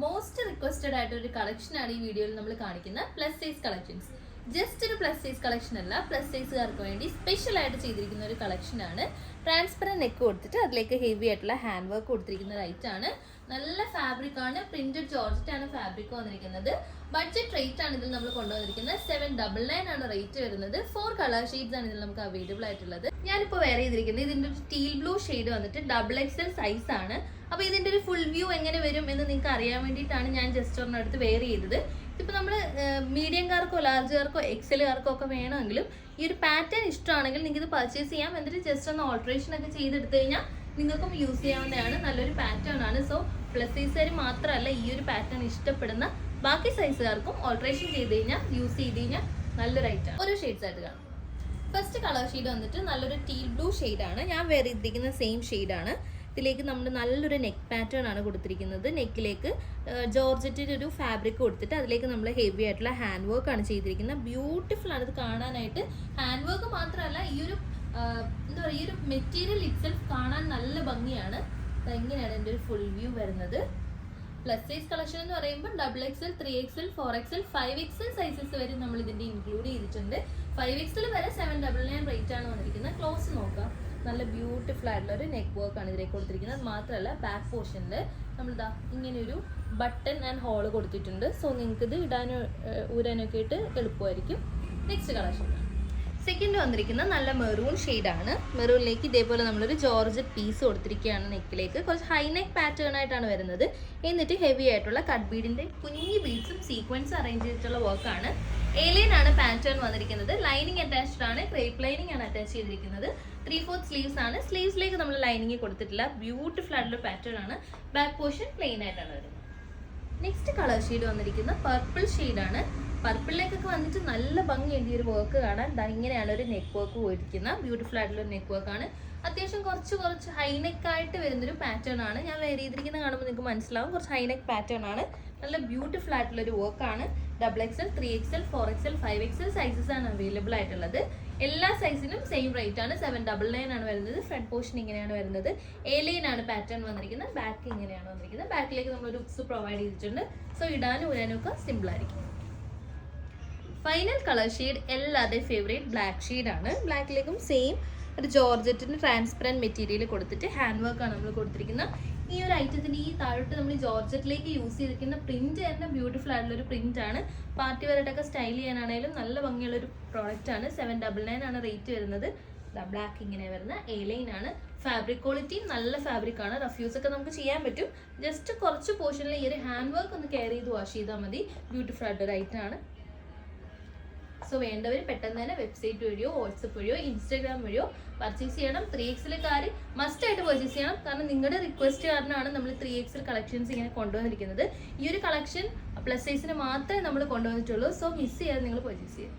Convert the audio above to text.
Most requested ആയിട്ട് ഒരു collection ആണ് ഈ വീഡിയോയിൽ നമ്മൾ കാണിക്കുന്ന പ്ലസ് സൈസ് കളക്ഷൻസ്. ജസ്റ്റ് ഒരു പ്ലസ് സൈസ് കളക്ഷൻ അല്ല, പ്ലസ് സൈസുകാർക്ക് വേണ്ടി സ്പെഷ്യൽ ആയിട്ട് ചെയ്തിരിക്കുന്ന ഒരു കളക്ഷൻ ആണ്. ട്രാൻസ്പെറന്റ് നെക്ക് കൊടുത്തിട്ട് അതിലേക്ക് ഹെവി ആയിട്ടുള്ള ഹാൻഡ് വർക്ക് കൊടുത്തിരിക്കുന്ന ഒരു ഐറ്റം ആണ്. നല്ല ഫാബ്രിക് ആണ്, പ്രിന്റഡ് ജോർജറ്റ് ആണ് ഫാബ്രിക് വന്നിരിക്കുന്നത്. ബഡ്ജറ്റ് റേറ്റ് ആണ് ഇതിൽ നമ്മൾ കൊണ്ടുവന്നിരിക്കുന്നത്. 799 ആണ് റേറ്റ് വരുന്നത്. 4 കളർ ഷെയ്ഡ്സ് ആണ് ഇതിൽ നമുക്ക് അവൈലബിൾ ആയിട്ടുള്ളത്. ഞാനിപ്പോൾ വെയർ ചെയ്തിരിക്കുന്നത് ഇതിന്റെ ഒരു ടീൽ ബ്ലൂ ഷെയ്ഡ് വന്നിട്ട് XXL സൈസ് ആണ്. അപ്പൊ ഇതിന്റെ ഒരു ഫുൾ വ്യൂ എങ്ങനെ വരും എന്ന് നിങ്ങൾക്ക് അറിയാൻ വേണ്ടിയിട്ടാണ് ഞാൻ ജസ്റ്റ് ഒരെടുത്ത് വെയർ ചെയ്തത്. ഇപ്പൊ നമ്മൾ മീഡിയംകാർക്കോ ലാർജുകാർക്കോ എക്സലുകാർക്കോ ഒക്കെ വേണമെങ്കിലും ഈ ഒരു പാറ്റേൺ ഇഷ്ടമാണെങ്കിൽ നിങ്ങൾക്ക് ഇത് പർച്ചേസ് ചെയ്യാം. എന്നിട്ട് ജസ്റ്റ് ഒന്ന് ഓൾട്രേഷൻ ഒക്കെ ചെയ്തെടുത്തു കഴിഞ്ഞാൽ നിങ്ങൾക്കും യൂസ് ചെയ്യാവുന്നതാണ്. നല്ലൊരു പാറ്റേൺ ആണ്. സോ പ്ലസ് സൈസുകാർ മാത്രമല്ല, ഈ ഒരു പാറ്റേൺ ഇഷ്ടപ്പെടുന്ന ബാക്കി സൈസുകാർക്കും ഓൾട്രേഷൻ ചെയ്ത് കഴിഞ്ഞാൽ യൂസ് ചെയ്ത് കഴിഞ്ഞാൽ നല്ലൊരു ഐറ്റം. ഓരോ ഷെയ്ഡ്സ് ആയിട്ട് കാണാം. ഫസ്റ്റ് കളർ ഷെയ്ഡ് വന്നിട്ട് നല്ലൊരു ടീൽ ബ്ലൂ ഷെയ്ഡാണ്. ഞാൻ വെയർ ചെയ്തിരിക്കുന്ന സെയിം ഷെയ്ഡാണ്. ഇതിലേക്ക് നമ്മൾ നല്ലൊരു നെക്ക് പാറ്റേൺ ആണ് കൊടുത്തിരിക്കുന്നത്. നെക്കിലേക്ക് ജോർജറ്റിൻ്റെ ഒരു ഫാബ്രിക് കൊടുത്തിട്ട് അതിലേക്ക് നമ്മൾ ഹെവി ആയിട്ടുള്ള ഹാൻഡ് വർക്ക് ആണ് ചെയ്തിരിക്കുന്നത്. ബ്യൂട്ടിഫുൾ ആണ് ഇത് കാണാനായിട്ട്. ഹാൻഡ് വർക്ക് മാത്രമല്ല, ഈ ഒരു എന്താ പറയുക, ഈ ഒരു മെറ്റീരിയൽ ഇറ്റ്സെൽഫ് കാണാൻ നല്ല ഭംഗിയാണ്. ഇങ്ങനെയാണ് എൻ്റെ ഒരു ഫുൾ വ്യൂ വരുന്നത്. പ്ലസ് സൈസ് കളക്ഷൻ എന്ന് പറയുമ്പോൾ XXL, 3XL, 4XL, 5XL sizes വരെ നമ്മൾ ഇതിൻ്റെ ഇൻക്ലൂഡ് ചെയ്തിട്ടുണ്ട്. 5XL വരെ 799 റേറ്റ് ആണ് വന്നിരിക്കുന്നത്. ക്ലോസ് നോക്കാം. നല്ല ബ്യൂട്ടിഫുൾ ആയിട്ടുള്ള ഒരു നെക്ക് വർക്ക് ആണ് ഇതിലേക്ക് കൊടുത്തിരിക്കുന്നത്. മാത്രമല്ല ബാക്ക് പോർഷനിൽ നമ്മളിതാ ഇങ്ങനെ ഒരു ബട്ടൺ ആൻഡ് ഹോള് കൊടുത്തിട്ടുണ്ട്. സോ നിങ്ങൾക്ക് ഇത് ഇടാനും ഊരാനൊക്കെ ആയിട്ട് എളുപ്പമായിരിക്കും. നെക്സ്റ്റ് കളക്ഷൻ സെക്കൻഡ് വന്നിരിക്കുന്ന നല്ല മെറൂൺ ഷെയ്ഡാണ്. മെറൂണിലേക്ക് ഇതേപോലെ നമ്മളൊരു ജോർജറ്റ് പീസ് കൊടുത്തിരിക്കുകയാണ്. നെക്കിലേക്ക് കുറച്ച് ഹൈ നെക്ക് പാറ്റേൺ ആയിട്ടാണ് വരുന്നത്. എന്നിട്ട് ഹെവി ആയിട്ടുള്ള കട്ട് ബീഡിന്റെ കുഞ്ഞു ബീഡ്സും സീക്വൻസ് അറേഞ്ച് ചെയ്തിട്ടുള്ള വർക്കാണ്. ഏലിയൻ ആണ് പാറ്റേൺ വന്നിരിക്കുന്നത്. ലൈനിങ് അറ്റാച്ച്ഡ് ആണ്. ക്രേപ്പ് ലൈനിങ് ആണ് അറ്റാച്ച് ചെയ്തിരിക്കുന്നത്. 3/4 സ്ലീവ്സ് ആണ്. സ്ലീവ്സിലേക്ക് നമ്മൾ ലൈനിങ് കൊടുത്തിട്ടില്ല. ബ്യൂട്ടിഫുൾ ആയിട്ടുള്ള പാറ്റേൺ ആണ്. ബാക്ക് പോർഷൻ പ്ലെയിൻ ആയിട്ടാണ് വരുന്നത്. നെക്സ്റ്റ് കളർ ഷെയ്ഡ് വന്നിരിക്കുന്ന പർപ്പിൾ ഷെയ്ഡാണ്. പർപ്പിളിലേക്കൊക്കെ വന്നിട്ട് നല്ല ഭംഗിയുണ്ട് ഈ ഒരു വർക്ക് കാണാൻ. ഇങ്ങനെയാണ് ഒരു നെക്ക് വർക്ക് പോയിരിക്കുന്ന ബ്യൂട്ടിഫുൾ ആയിട്ടുള്ള ഒരു നെക്ക് വർക്ക് ആണ്. അത്യാവശ്യം കുറച്ച് ഹൈ നെക്ക് ആയിട്ട് വരുന്നൊരു പാറ്റേൺ ആണ്. ഞാൻ വെയർ ചെയ്തിരിക്കുന്നത് കാണുമ്പോൾ നിങ്ങൾക്ക് മനസ്സിലാവും. കുറച്ച് ഹൈ നെക്ക് പാറ്റേൺ ആണ്. നല്ല ബ്യൂട്ടിഫുൾ ആയിട്ടുള്ള ഒരു വർക്കാണ്. XXL, 3XL, 4XL, 5XL sizes ആണ് അവൈലബിൾ ആയിട്ടുള്ളത്. എല്ലാ സൈസിനും സെയിം റേറ്റ് ആണ്. 799 ആണ് വരുന്നത്. ഫ്രണ്ട് പോർഷൻ ഇങ്ങനെയാണ് വരുന്നത്. ഏലിയൻ ആണ് പാറ്റേൺ വന്നിരിക്കുന്നത്. ബാക്ക് ഇങ്ങനെയാണ് വന്നിരിക്കുന്നത്. ബാക്കിലേക്ക് നമ്മൾ ഒരു ഉക്സ് പ്രൊവൈഡ് ചെയ്തിട്ടുണ്ട്. സോ ഇടാനും ഊരാനും ഒക്കെ സിമ്പിൾ ആയിരിക്കും. ഫൈനൽ കളർ ഷെയ്ഡ് എല്ലാവരുടെയും ഫേവറേറ്റ് ബ്ലാക്ക് ഷെയ്ഡാണ്. ബ്ലാക്കിലേക്കും സെയിം ഒരു ജോർജറ്റിന് ട്രാൻസ്പെറൻറ്റ് മെറ്റീരിയൽ കൊടുത്തിട്ട് ഹാൻഡ് വർക്കാണ് നമ്മൾ കൊടുത്തിരിക്കുന്നത്. ഈ ഒരു ഐറ്റത്തിൻ്റെ ഈ താഴോട്ട് നമ്മൾ ജോർജറ്റിലേക്ക് യൂസ് ചെയ്തിരിക്കുന്ന പ്രിന്റ് തന്നെ ബ്യൂട്ടിഫുൾ ആയിട്ടുള്ള ഒരു പ്രിന്റ് ആണ്. പാർട്ടി വെയറായിട്ടൊക്കെ സ്റ്റൈൽ ചെയ്യാനാണെങ്കിലും നല്ല ഭംഗിയുള്ള ഒരു പ്രോഡക്റ്റ് ആണ്. 799 ആണ് റേറ്റ് വരുന്നത്. ബ്ലാക്ക് ഇങ്ങനെ വരുന്ന എലൈൻ ആണ്. ഫാബ്രിക് ക്വാളിറ്റി നല്ല ഫാബ്രിക് ആണ്. റഫ്യൂസ് ഒക്കെ നമുക്ക് ചെയ്യാൻ പറ്റും. ജസ്റ്റ് കുറച്ച് പോർഷനിൽ ഈ ഒരു ഹാൻഡ് വർക്ക് ഒന്ന് കെയർ ചെയ്ത് വാഷ് ചെയ്താൽ മതി. ബ്യൂട്ടിഫുൾ ആയിട്ടൊരു ഐറ്റം ആണ്. സോ വേണ്ടവർ പെട്ടെന്ന് തന്നെ വെബ്സൈറ്റ് വഴിയോ വാട്സപ്പ് വഴിയോ ഇൻസ്റ്റാഗ്രാം വഴിയോ പർച്ചേസ് ചെയ്യണം. 3XL മസ്റ്റ് ആയിട്ട് പർച്ചേസ് ചെയ്യണം. കാരണം നിങ്ങളുടെ റിക്വസ്റ്റ് കാരണമാണ് നമ്മൾ 3XL കളക്ഷൻസ് ഇങ്ങനെ കൊണ്ടുവന്നിരിക്കുന്നത്. ഈ ഒരു കളക്ഷൻ പ്ലസ് സൈസിന് മാത്രമേ നമ്മൾ കൊണ്ടുവന്നിട്ടുള്ളൂ. സോ മിസ് ചെയ്യാതെ നിങ്ങൾ പർച്ചേസ് ചെയ്യും.